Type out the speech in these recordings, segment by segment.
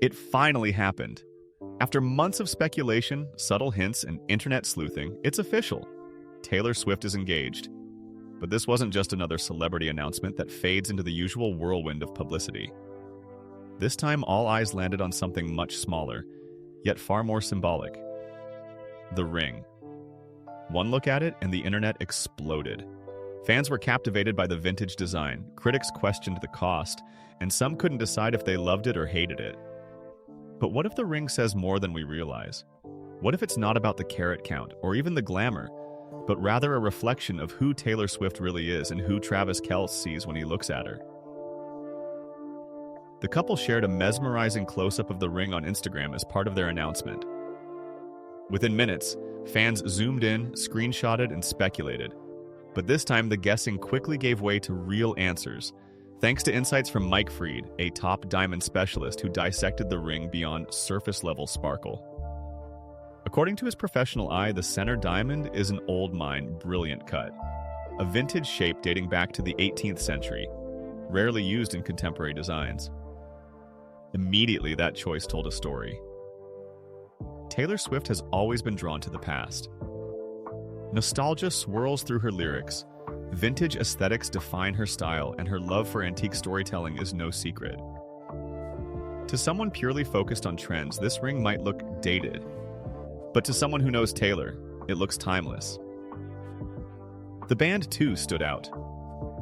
It finally happened. After months of speculation, subtle hints, and internet sleuthing, it's official. Taylor Swift is engaged. But this wasn't just another celebrity announcement that fades into the usual whirlwind of publicity. This time, all eyes landed on something much smaller, yet far more symbolic. The ring. One look at it, and the internet exploded. Fans were captivated by the vintage design, critics questioned the cost, and some couldn't decide if they loved it or hated it. But what if the ring says more than we realize? What if it's not about the carat count, or even the glamour, but rather a reflection of who Taylor Swift really is and who Travis Kelce sees when he looks at her? The couple shared a mesmerizing close-up of the ring on Instagram as part of their announcement. Within minutes, fans zoomed in, screenshotted, and speculated. But this time, the guessing quickly gave way to real answers, thanks to insights from Mike Freed, a top diamond specialist who dissected the ring beyond surface-level sparkle. According to his professional eye, the center diamond is an old mine, brilliant cut, a vintage shape dating back to the 18th century, rarely used in contemporary designs. Immediately, that choice told a story. Taylor Swift has always been drawn to the past. Nostalgia swirls through her lyrics. Vintage aesthetics define her style, and her love for antique storytelling is no secret. To someone purely focused on trends, this ring might look dated. But to someone who knows Taylor, it looks timeless. The band, too, stood out.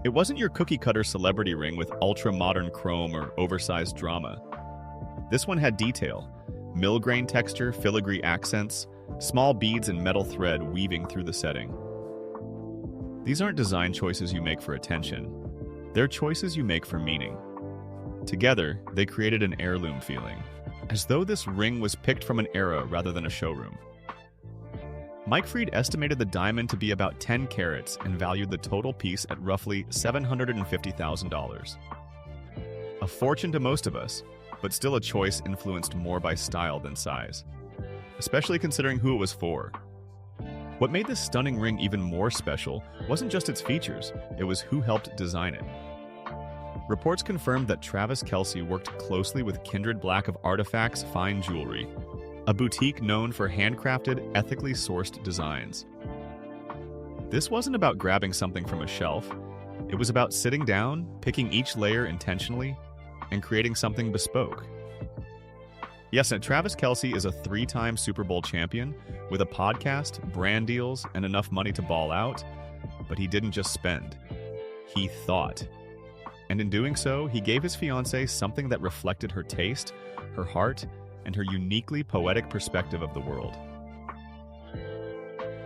It wasn't your cookie-cutter celebrity ring with ultra-modern chrome or oversized drama. This one had detail, mill-grain texture, filigree accents, small beads and metal thread weaving through the setting. These aren't design choices you make for attention. They're choices you make for meaning. Together, they created an heirloom feeling, as though this ring was picked from an era rather than a showroom. Mike Freed estimated the diamond to be about 10 carats and valued the total piece at roughly $750,000. A fortune to most of us, but still a choice influenced more by style than size, especially considering who it was for. What made this stunning ring even more special wasn't just its features, it was who helped design it. Reports confirmed that Travis Kelce worked closely with Kindred Black of Artifacts Fine Jewelry, a boutique known for handcrafted, ethically sourced designs. This wasn't about grabbing something from a shelf. It was about sitting down, picking each layer intentionally, and creating something bespoke. Yes, and Travis Kelce is a 3-time Super Bowl champion with a podcast, brand deals, and enough money to ball out, but he didn't just spend. He thought. And in doing so, he gave his fiancée something that reflected her taste, her heart, and her uniquely poetic perspective of the world.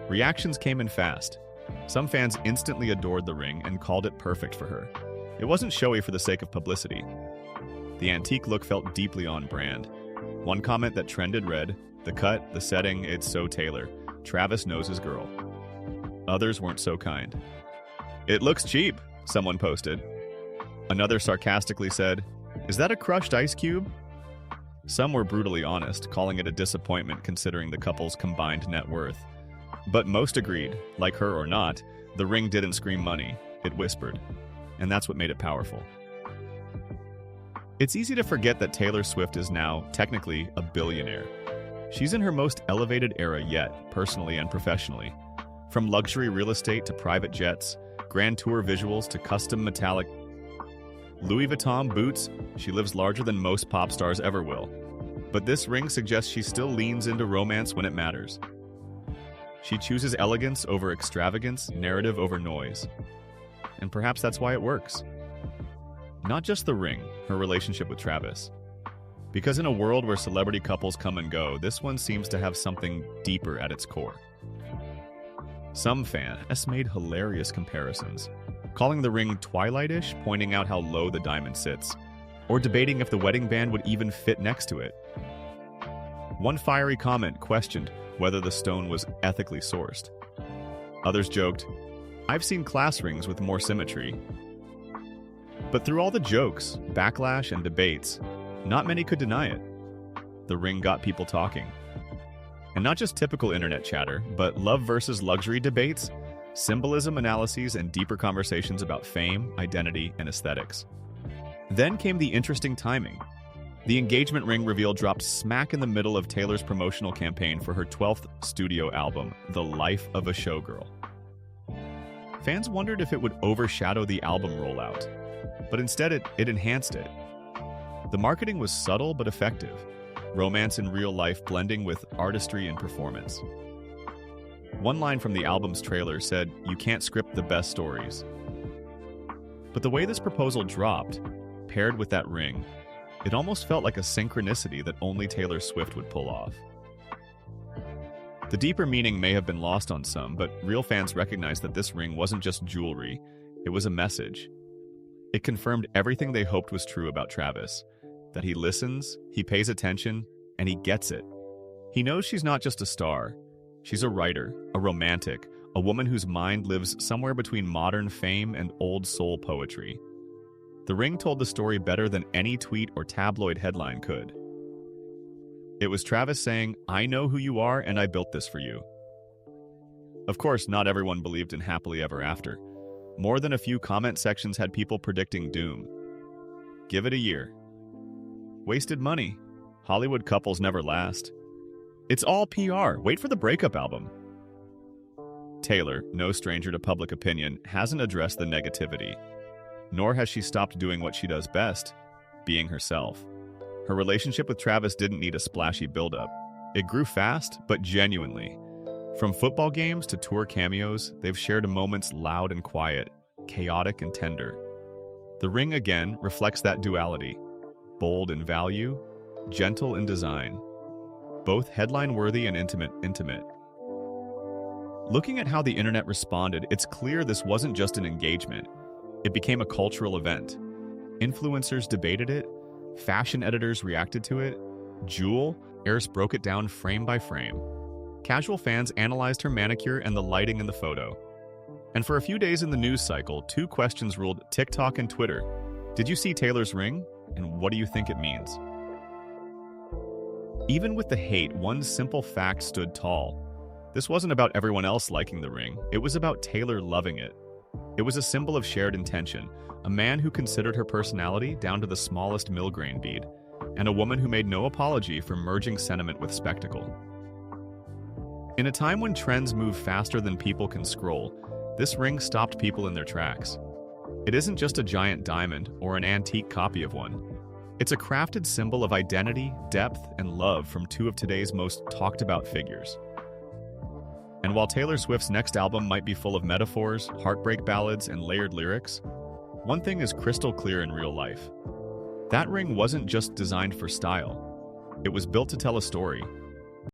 Reactions came in fast. Some fans instantly adored the ring and called it perfect for her. It wasn't showy for the sake of publicity. The antique look felt deeply on brand. One comment that trended read, "The cut, the setting, it's so Taylor. Travis knows his girl." Others weren't so kind. "It looks cheap," someone posted. Another sarcastically said, "Is that a crushed ice cube?" Some were brutally honest, calling it a disappointment considering the couple's combined net worth. But most agreed, like her or not, the ring didn't scream money, it whispered. And that's what made it powerful. It's easy to forget that Taylor Swift is now, technically, a billionaire. She's in her most elevated era yet, personally and professionally. From luxury real estate to private jets, grand tour visuals to custom metallic Louis Vuitton boots, she lives larger than most pop stars ever will. But this ring suggests she still leans into romance when it matters. She chooses elegance over extravagance, narrative over noise. And perhaps that's why it works. Not just the ring, her relationship with Travis. Because in a world where celebrity couples come and go, this one seems to have something deeper at its core. Some fans made hilarious comparisons, calling the ring Twilight-ish, pointing out how low the diamond sits, or debating if the wedding band would even fit next to it. One fiery comment questioned whether the stone was ethically sourced. Others joked, "I've seen class rings with more symmetry." But through all the jokes, backlash, and debates, not many could deny it. The ring got people talking. And not just typical internet chatter, but love versus luxury debates, symbolism analyses, and deeper conversations about fame, identity, and aesthetics. Then came the interesting timing. The engagement ring reveal dropped smack in the middle of Taylor's promotional campaign for her 12th studio album, The Life of a Showgirl. Fans wondered if it would overshadow the album rollout, but instead it enhanced it. The marketing was subtle but effective, romance in real life blending with artistry and performance. One line from the album's trailer said, "You can't script the best stories." But the way this proposal dropped, paired with that ring, it almost felt like a synchronicity that only Taylor Swift would pull off. The deeper meaning may have been lost on some, but real fans recognized that this ring wasn't just jewelry, it was a message. It confirmed everything they hoped was true about Travis, that he listens, he pays attention, and he gets it. He knows she's not just a star. She's a writer, a romantic, a woman whose mind lives somewhere between modern fame and old soul poetry. The ring told the story better than any tweet or tabloid headline could. It was Travis saying, "I know who you are and I built this for you." Of course, not everyone believed in happily ever after. More than a few comment sections had people predicting doom. Give it a year. Wasted money. Hollywood couples never last. It's all PR. Wait for the breakup album. Taylor, no stranger to public opinion, hasn't addressed the negativity. Nor has she stopped doing what she does best, being herself. Her relationship with Travis didn't need a splashy buildup. It grew fast, but genuinely. From football games to tour cameos, they've shared moments loud and quiet, chaotic and tender. The ring, again, reflects that duality. Bold in value, gentle in design. Both headline-worthy and intimate. Looking at how the internet responded, it's clear this wasn't just an engagement. It became a cultural event. Influencers debated it, fashion editors reacted to it, Jewel-ers broke it down frame by frame. Casual fans analyzed her manicure and the lighting in the photo. And for a few days in the news cycle, two questions ruled TikTok and Twitter. Did you see Taylor's ring? And what do you think it means? Even with the hate, one simple fact stood tall. This wasn't about everyone else liking the ring. It was about Taylor loving it. It was a symbol of shared intention, a man who considered her personality down to the smallest millgrain bead, and a woman who made no apology for merging sentiment with spectacle. In a time when trends move faster than people can scroll, this ring stopped people in their tracks. It isn't just a giant diamond or an antique copy of one. It's a crafted symbol of identity, depth, and love from two of today's most talked-about figures. And while Taylor Swift's next album might be full of metaphors, heartbreak ballads, and layered lyrics, one thing is crystal clear in real life. That ring wasn't just designed for style. It was built to tell a story,